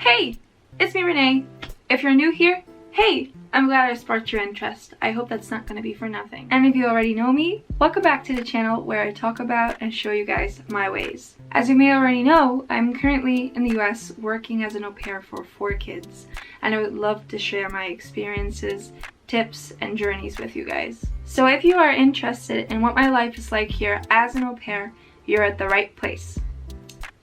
Hey, it's me, Renee. If you're new here, hey, I'm glad I sparked your interest. I hope that's not going to be for nothing. And if you already know me, welcome back to the channel where I talk about and show you guys my ways. As you may already know, I'm currently in the US working as an au pair for 4 kids, and I would love to share my experiences, tips, and journeys with you guys. So if you are interested in what my life is like here as an au pair, you're at the right place.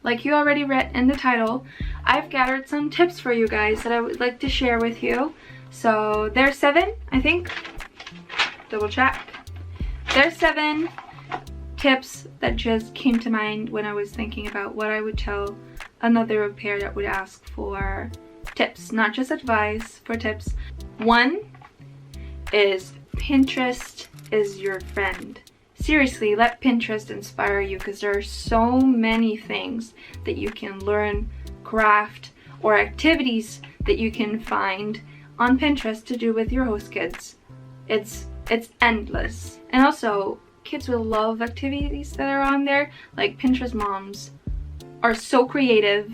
Like you already read in the title, I've gathered some tips for you guys that I would like to share with you. So there's 7, I think. Double check. There's 7 tips that just came to mind when I was thinking about what I would tell another au pair that would ask for tips, not just advice, for tips. 1 is Pinterest is your friend. Seriously, let Pinterest inspire you, because there are so many things that you can learn, craft, or activities that you can find on Pinterest to do with your host kids. It's endless. And also, kids will love activities that are on there. Like, Pinterest moms are so creative.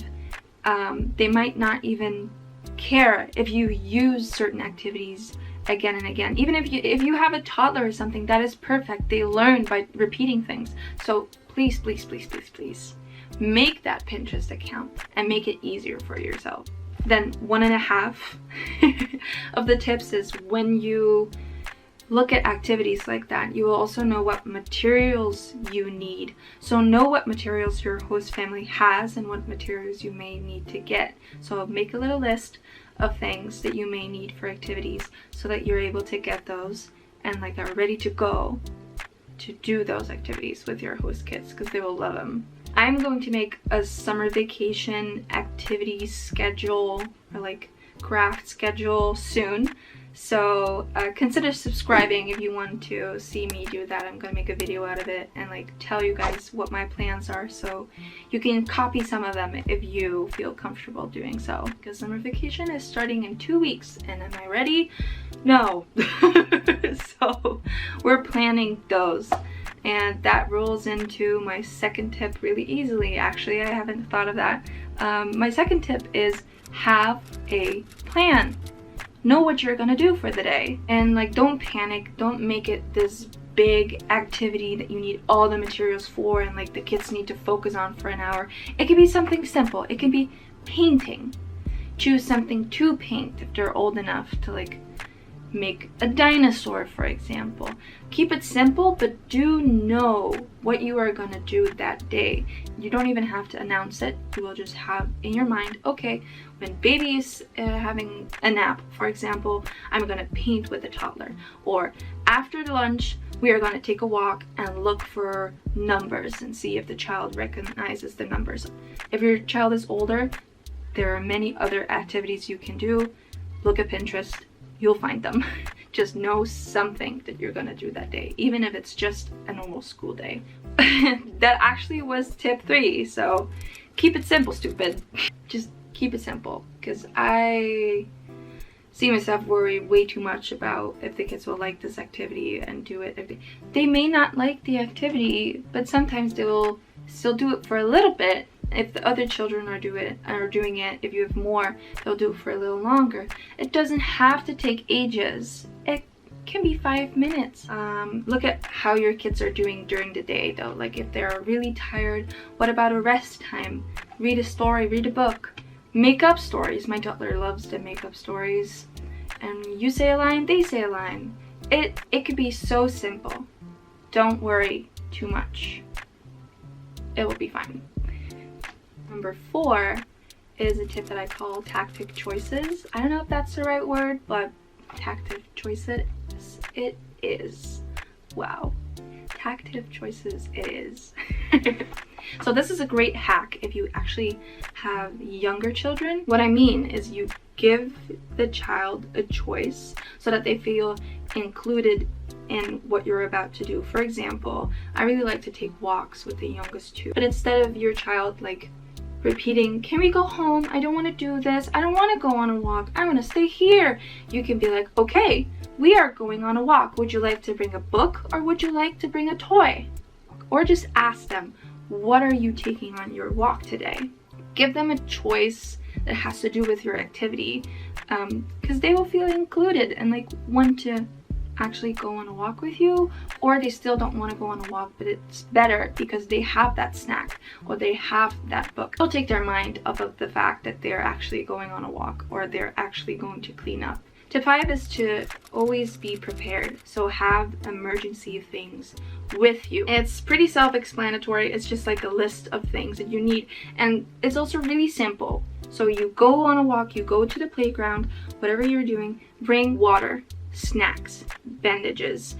They might not even care if you use certain activities again and again. Even if you have a toddler or something, that is perfect. They learn by repeating things. So please, please, please, please, please make that Pinterest account and make it easier for yourself. Then 1.5 of the tips is, when you look at activities like that, you will also know what materials you need. So know what materials your host family has and what materials you may need to get. So make a little list of things that you may need for activities so that you're able to get those and like are ready to go to do those activities with your host kids, because they will love them. I'm going to make a summer vacation activity schedule, or like craft schedule, soon. So consider subscribing if you want to see me do that. I'm gonna make a video out of it and like tell you guys what my plans are, so you can copy some of them if you feel comfortable doing so, because summer vacation is starting in 2 weeks. And am I ready? No. So we're planning those, and that rolls into my second tip really easily. Actually, I haven't thought of that. My second tip is have a plan. Know what you're gonna do for the day, and like, don't panic. Don't make it this big activity that you need all the materials for and like the kids need to focus on for an hour. It could be something simple. It can be painting. Choose something to paint if they're old enough to like make a dinosaur, for example. Keep it simple, but do know what you are gonna do that day. You don't even have to announce it. You will just have in your mind, okay, when baby is having a nap, for example, I'm gonna paint with a toddler. Or after the lunch, we are gonna take a walk and look for numbers and see if the child recognizes the numbers. If your child is older, there are many other activities you can do. Look at Pinterest. You'll find them. Just know something that you're gonna do that day, even if it's just a normal school day. That actually was tip 3, so keep it simple, stupid. Just keep it simple, because I see myself worry way too much about if the kids will like this activity and do it. If they may not like the activity, but sometimes they will still do it for a little bit. If the other children are doing it, if you have more, they'll do it for a little longer. It doesn't have to take ages. It can be 5 minutes. Look at how your kids are doing during the day though. Like, if they're really tired, what about a rest time? Read a story, read a book. Make up stories. My toddler loves to make up stories. And you say a line, they say a line. It could be so simple. Don't worry too much. It will be fine. Number 4 is a tip that I call tactic choices. I don't know if that's the right word, but tactic choices, it is. Wow. Tactic choices it is. So this is a great hack if you actually have younger children. What I mean is, you give the child a choice so that they feel included in what you're about to do. For example, I really like to take walks with the youngest 2. But instead of your child like repeating, can we go home? I don't want to do this. I don't want to go on a walk. I want to stay here. You can be like, okay, we are going on a walk. Would you like to bring a book, or would you like to bring a toy? Or just ask them, what are you taking on your walk today? Give them a choice that has to do with your activity, because they will feel included and like want to actually go on a walk with you, or they still don't want to go on a walk, but it's better because they have that snack or they have that book. It'll take their mind off of the fact that they're actually going on a walk or they're actually going to clean up. Tip 5 is to always be prepared. So have emergency things with you. It's pretty self-explanatory. It's just like a list of things that you need, and it's also really simple. So you go on a walk, you go to the playground, whatever you're doing, bring water, snacks, bandages,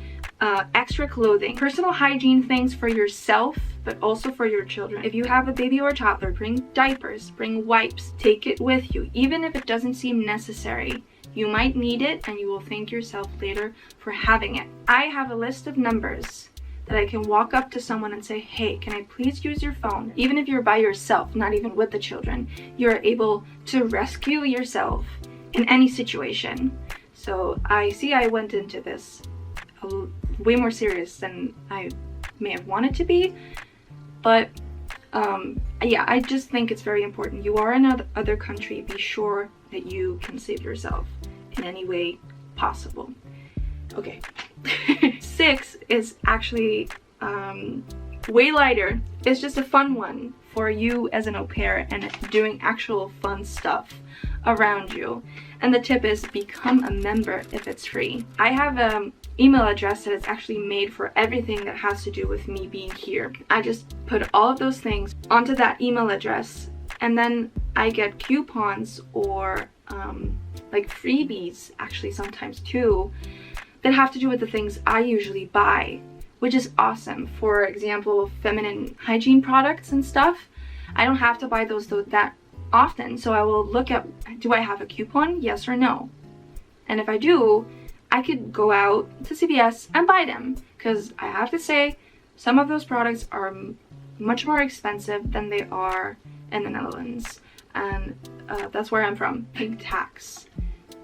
extra clothing, personal hygiene things for yourself, but also for your children. If you have a baby or a toddler, bring diapers, bring wipes, take it with you. Even if it doesn't seem necessary, you might need it and you will thank yourself later for having it. I have a list of numbers that I can walk up to someone and say, hey, can I please use your phone? Even if you're by yourself, not even with the children, you're able to rescue yourself in any situation. So I went into this way more serious than I may have wanted to be, but yeah, I just think it's very important. You are in another country, be sure that you can save yourself in any way possible. Okay. 6 is actually way lighter. It's just a fun one for you as an au pair and doing actual fun stuff around you. And the tip is become a member if it's free. I have an email address that is actually made for everything that has to do with me being here. I just put all of those things onto that email address, and then I get coupons or like freebies actually sometimes too that have to do with the things I usually buy, which is awesome. For example, feminine hygiene products and stuff. I don't have to buy those that often, so I will look at, do I have a coupon? Yes or no? And if I do, I could go out to CVS and buy them, because I have to say some of those products are much more expensive than they are in the Netherlands, and that's where I'm from. Pig tax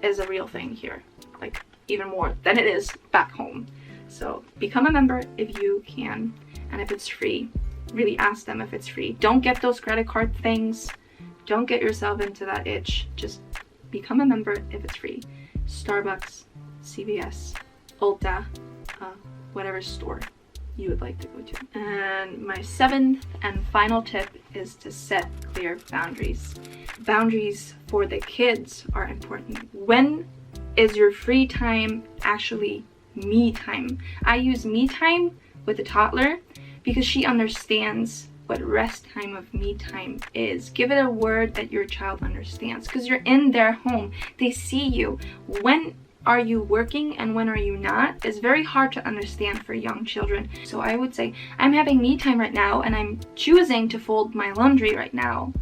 is a real thing here, like even more than it is back home. So become a member if you can, and if it's free, really ask them if it's free. Don't get those credit card things. Don't get yourself into that itch. Just become a member if it's free. Starbucks, CVS, Ulta, whatever store you would like to go to. And my 7th and final tip is to set clear boundaries. Boundaries for the kids are important. When is your free time actually me time? I use me time with a toddler because she understands what rest time of me time is. Give it a word that your child understands, because you're in their home. They see you. When are you working and when are you not is very hard to understand for young children. So I would say, I'm having me time right now and I'm choosing to fold my laundry right now.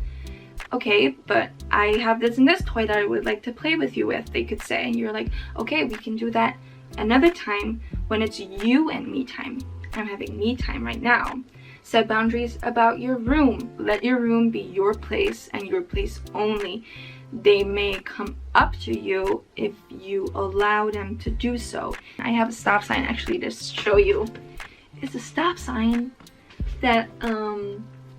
Okay, but I have this and this toy that I would like to play with you with, they could say. And you're like, okay, we can do that another time when it's you and me time. I'm having me time right now. Set boundaries about your room. Let your room be your place and your place only. They may come up to you if you allow them to do so. I have a stop sign actually to show you. It's a stop sign that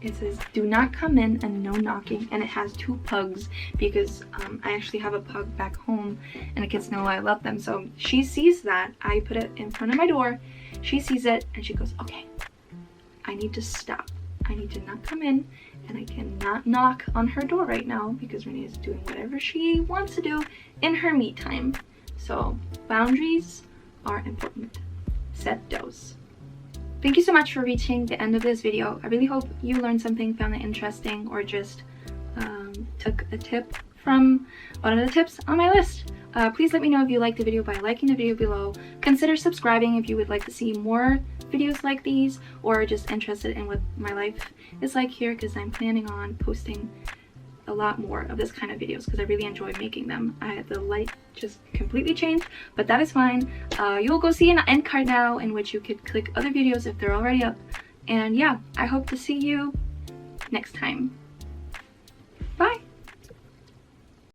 it says do not come in and no knocking, and it has 2 pugs because I actually have a pug back home and the kids know I love them. So she sees that. I put it in front of my door. She sees it and she goes, okay, I need to stop. I need to not come in, and I cannot knock on her door right now because Renee is doing whatever she wants to do in her me time. So boundaries are important. Set those. Thank you so much for reaching the end of this video. I really hope you learned something, found it interesting, or just took a tip from one of the tips on my list. Please let me know if you liked the video by liking the video below. Consider subscribing if you would like to see more videos like these, or just interested in what my life is like here, because I'm planning on posting a lot more of this kind of videos because I really enjoy making them. The light just completely changed, but that is fine. You'll go see an end card now in which you could click other videos if they're already up. And yeah, I hope to see you next time.